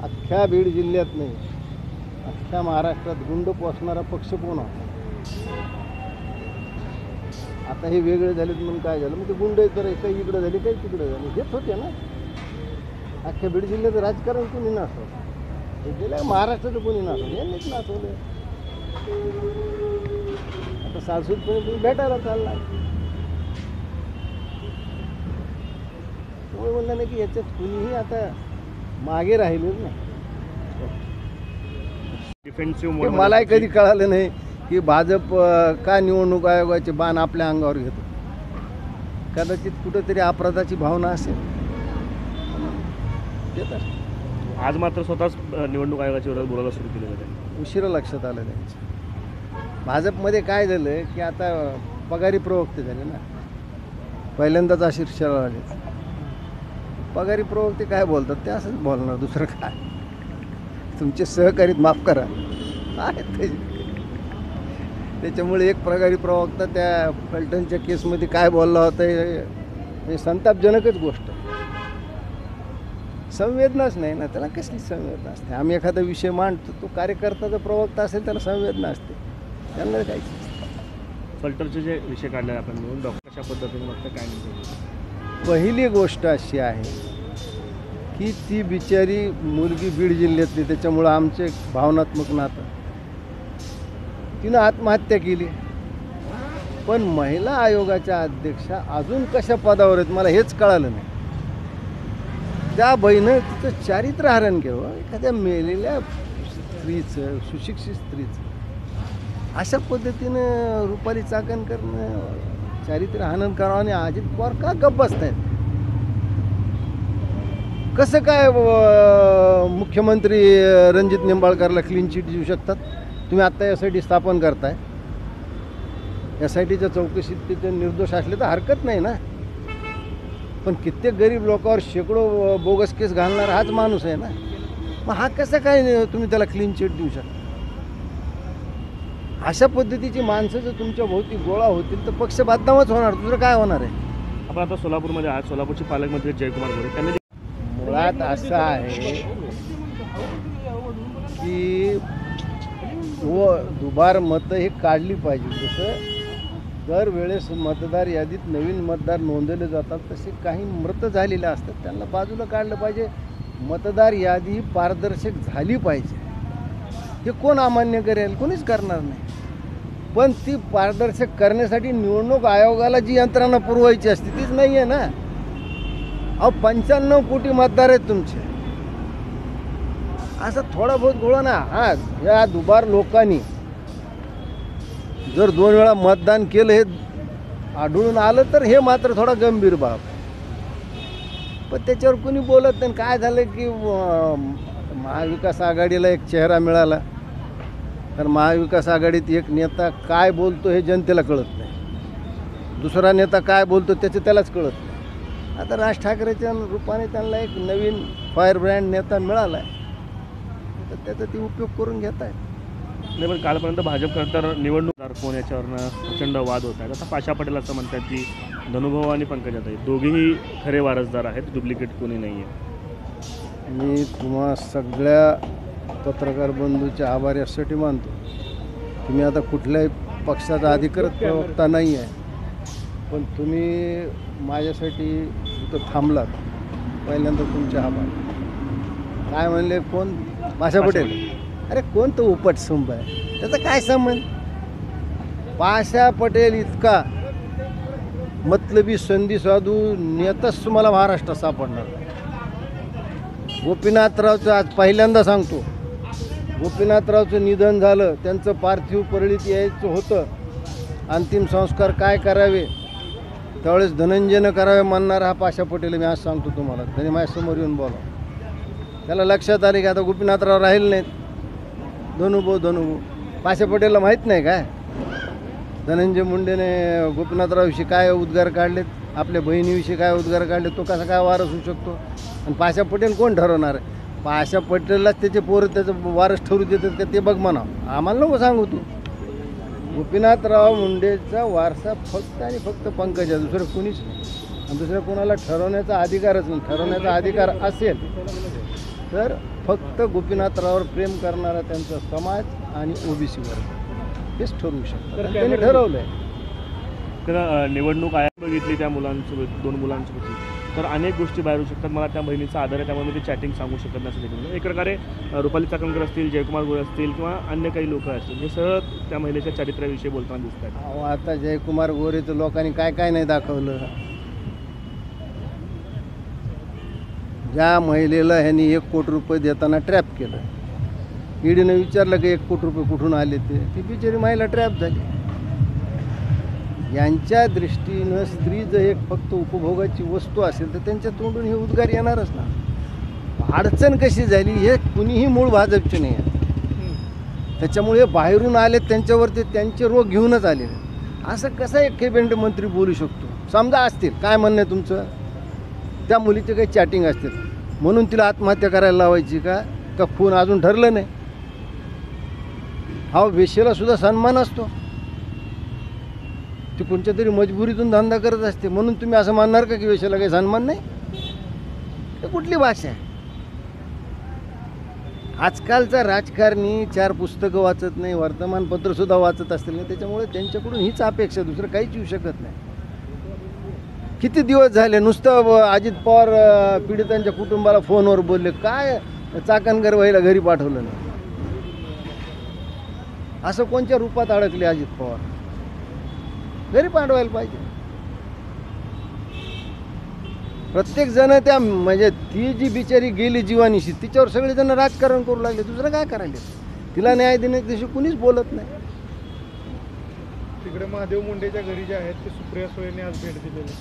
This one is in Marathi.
अख्ख्या बीड जिल्ह्यात नाही, अख्ख्या महाराष्ट्रात गुंड पोसणारा पक्ष कोण होता? आता हे वेगळे झालेत म्हणून काय झालं? मग ते गुंड तर काही इकडं झाले, काही तिकडं झाले, हेच होते ना. अख्ख्या बीड जिल्ह्याचं राजकारण कोणी नाचवलं? हे गेल्या महाराष्ट्राचं कोणी नाचवलं? यांनीच नाचवलं. आता सासूदपणे तुम्ही भेटायला चालला. तुम्ही म्हणलं नाही की याच्यात कुणीही आता मागे राहिले ना. डिफेन्सिव्ह मलाही कधी कळालं नाही की भाजप का निवडणूक आयोगाचे बाण आपल्या अंगावर घेतो. कदाचित कुठंतरी अपराधाची भावना असेल. आज मात्र स्वतःच निवडणूक आयोगाच्या विरोधात बोलायला सुरू केलेलं आहे. उशिरा लक्षात आलं त्यांचं. भाजपमध्ये काय झालं की आता पगारी प्रवक्ते झाले ना, पहिल्यांदाच आशीर्षाला आले. पगारी प्रवक्ते काय बोलतात ते असंच बोलणार, दुसरं काय. तुमचे सहकारीत माफ करा आहेत त्याच्यामुळे एक पगारी प्रवक्ता त्या फलटणच्या केसमध्ये काय बोलला होता हे संतापजनकच गोष्ट. संवेदनाच नाही ना त्याला, कसली संवेदना असते? आम्ही एखादा विषय मांडतो, तो कार्यकर्ता प्रवक्ता असेल त्याला संवेदना असते, त्यांना काही. फलटणचे जे विषय काढले आपण मिळून डॉक्टर कशा पद्धतीने बघता काय नाही? पहिली गोष्ट अशी आहे की ती बिचारी मुलगी बीड जिल्ह्यातली, त्याच्यामुळं आमचं एक भावनात्मक नातं. तिनं आत्महत्या केली, पण महिला आयोगाच्या अध्यक्षा अजून कशा पदावर आहेत मला हेच कळालं नाही. त्या बहिणं तिचं चारित्र्य हरण केलं. एखाद्या मेलेल्या स्त्रीचं, सुशिक्षित स्त्रीचं अशा पद्धतीनं रुपाली चाकणकरनं चारित्र्य हनन करावं आणि अजित पवार का गप्प बसतायत? कसं काय मुख्यमंत्री रणजित निंबाळकरला क्लीन चिट देऊ शकतात? तुम्ही आत्ता SIT स्थापन करताय. SITच्या चौकशीत तिथे निर्दोष असले तर हरकत नाही ना, पण कित्येक गरीब लोकांवर शेकडो बोगस केस घालणारा हाच माणूस आहे ना. मग हा कसं काय तुम्ही त्याला क्लीन चिट देऊ शकता? अशा पद्धतीची माणसं जर तुमच्या भोवती गोळा होतील तर पक्ष बदनामच होणार, दुसरं काय होणार आहे? आपण आता सोलापूरमध्ये आज सोलापूरचे पालकमंत्री जयकुमार गोरे त्यांनी मुळात असं आहे की दुबार मतं ही काढली पाहिजे. जसं दरवेळेस मतदार यादीत नवीन मतदार नोंदवले जातात तसे काही मृत झालेले असतात, त्यांना बाजूला काढलं पाहिजे. मतदार यादी ही पारदर्शक झाली पाहिजे. हे कोण अमान्य करेल? कोणीच करणार नाही. पण ती पारदर्शक करण्यासाठी निवडणूक आयोगाला जी यंत्रणा पुरवायची असते तीच नाही आहे ना. 95 कोटी मतदार आहेत तुमचे. असं थोडा बहुत गोळा ना. हा, या दुबार लोकांनी जर 2 वेळा मतदान केलं हे आढळून आलं तर हे मात्र थोडा गंभीर बाब. पण त्याच्यावर कोणी बोलत नाही. काय झालं की महाविकास आघाडीला एक चेहरा मिळाला, तर महाविकास आघाडीत एक नेता काय बोलतो हे जनतेला कळत नाही, दुसरा नेता काय बोलतो त्याचं त्यालाच कळत नाही. आता राज ठाकरेच्या रूपाने त्यांना एक नवीन फायर ब्रँड नेता मिळाला आहे, तर त्याचा ते उपयोग करून घेत आहेत. नाही, पण कालपर्यंत भाजप तर निवडणूक कोण याच्यावरनं प्रचंड वाद होत आहेत. आता पाशा पटेल असं म्हणतात की धनुभाऊ आणि पंकजाताई दोघेही खरे वारसदार आहेत, डुप्लिकेट कोणी नाही आहे. मी तुम्हा सगळ्या पत्रकार बंधूचे आभार यासाठी मानतो. तुम्ही आता कुठल्याही पक्षाचा अधिकृत प्रवक्ता नाही आहे, पण तुम्ही माझ्यासाठी इथं थांबलात, पहिल्यांदा तुमचे आभार. काय म्हणले? कोण? पाशा पटेल. अरे कोण तो उपटसुंब आहे, त्याचा काय संबंध? पाशा पटेल इतका मतलबी संधी साधू नेताच तुम्हाला महाराष्ट्रात सापडणार. गोपीनाथरावचं आज पहिल्यांदा सांगतो, गोपीनाथरावचं निधन झालं, त्यांचं पार्थिव परळीत यायचं होतं, अंतिम संस्कार काय करावे त्यावेळेस धनंजयनं करावे म्हणणारा हा पाशा पटेल. मी आज सांगतो तुम्हाला, त्याने माझ्यासमोर येऊन बोला. त्याला लक्षात आले की आता गोपीनाथराव राहिले नाहीत. धनुभाऊ पाशा पटेलला माहीत नाही काय धनंजय मुंडेने गोपीनाथरावविषयी काय उद्गार काढलेत, आपल्या बहिणीविषयी काय उद्गार काढले, तो कसा काय वारस होऊ शकतो? आणि पाशा पटेल कोण ठरवणार आहे? पाशा पटेललाच त्याचे पोरं त्याचं वारस ठरू देतात का ते बघ म्हणा, आम्हाला नको सांगू तू. गोपीनाथराव मुंडेचा वारसा फक्त आणि फक्त पंकजा, दुसरं कुणीच नाही. आणि दुसऱ्या कोणाला ठरवण्याचा अधिकारच नाही. ठरवण्याचा अधिकार असेल तर फक्त गोपीनाथरावावर प्रेम करणारा त्यांचा समाज आणि ओबीसी वर्ग हेच ठरवू शकतात. त्यांनी ठरवलं आहे. तर निवडणूक आयोग बघितली त्या मुलांसोबत, 2 मुलांसोबत, तर अनेक गोष्टी बाहेर येऊ शकतात. मला त्या बहिणीचा आदर आहे, त्यामुळे मी ते चॅटिंग सांगू शकत नाही असं देखील. एक प्रकारे रुपाली चाकणकर असतील, जयकुमार गोरे असतील किंवा अन्य काही लोक असतील, हे सगळं त्या महिलेच्या चारित्र्याविषयी बोलताना दिसत आहेत. अहो, आता जयकुमार गोरेचं लोकांनी काय काय नाही दाखवलं. ज्या महिलेला ह्यांनी 1 कोटी रुपये देताना ट्रॅप केलं, ईडीनं विचारलं की 1 कोटी रुपये कुठून आले ते, ती बिचारी महिला ट्रॅप झाली. यांच्या दृष्टीनं स्त्री जर एक फक्त उपभोगाची वस्तू असेल तर त्यांच्या तोंडून हे उद्गार येणारच ना. अडचण कशी झाली हे कुणीही मूळ भाजपचे नाही आहे. त्याच्यामुळे बाहेरून आले त्यांच्यावरती त्यांचे रोग घेऊनच आले. असं कसं एक कॅबिनेट मंत्री बोलू शकतो? समजा असतील, काय म्हणणं आहे तुमचं, त्या मुलीचे काही चॅटिंग असतील म्हणून तिला आत्महत्या करायला लावायची का खून अजून ठरलं नाही? हा वेश्येला सुद्धा सन्मान असतो. ती कोणत्या तरी मजबुरीतून धंदा करत असते म्हणून तुम्ही असं मानणार का की वेश्येला काही सन्मान नाही? हे कुठली भाषा आहे? आजकालचा राजकारणी 4 पुस्तकं वाचत नाही, वर्तमानपत्रसुद्धा वाचत असतील नाही. त्याच्यामुळे त्यांच्याकडून हीच अपेक्षा, दुसरं काहीच येऊ शकत नाही. किती दिवस झाले नुसतं अजित पवार पीडितांच्या कुटुंबाला फोनवर बोलले, काय चाकणकर वहिला घरी पाठवलं नाही? असं कोणत्या रूपात अडकले अजित पवार? घरी पाठवायला पाहिजे. प्रत्येक जण त्या म्हणजे ती जी बिचारी गेली जीवानीशी तिच्यावर सगळेजण राजकारण करू लागले. दुसरं काय करायला? तिला न्याय देण्याच्या कुणीच बोलत नाही. तिकडे महादेव मुंडेच्या घरी जे आहेत ते सुप्रिया सुळेंनी आज भेट दिलेली.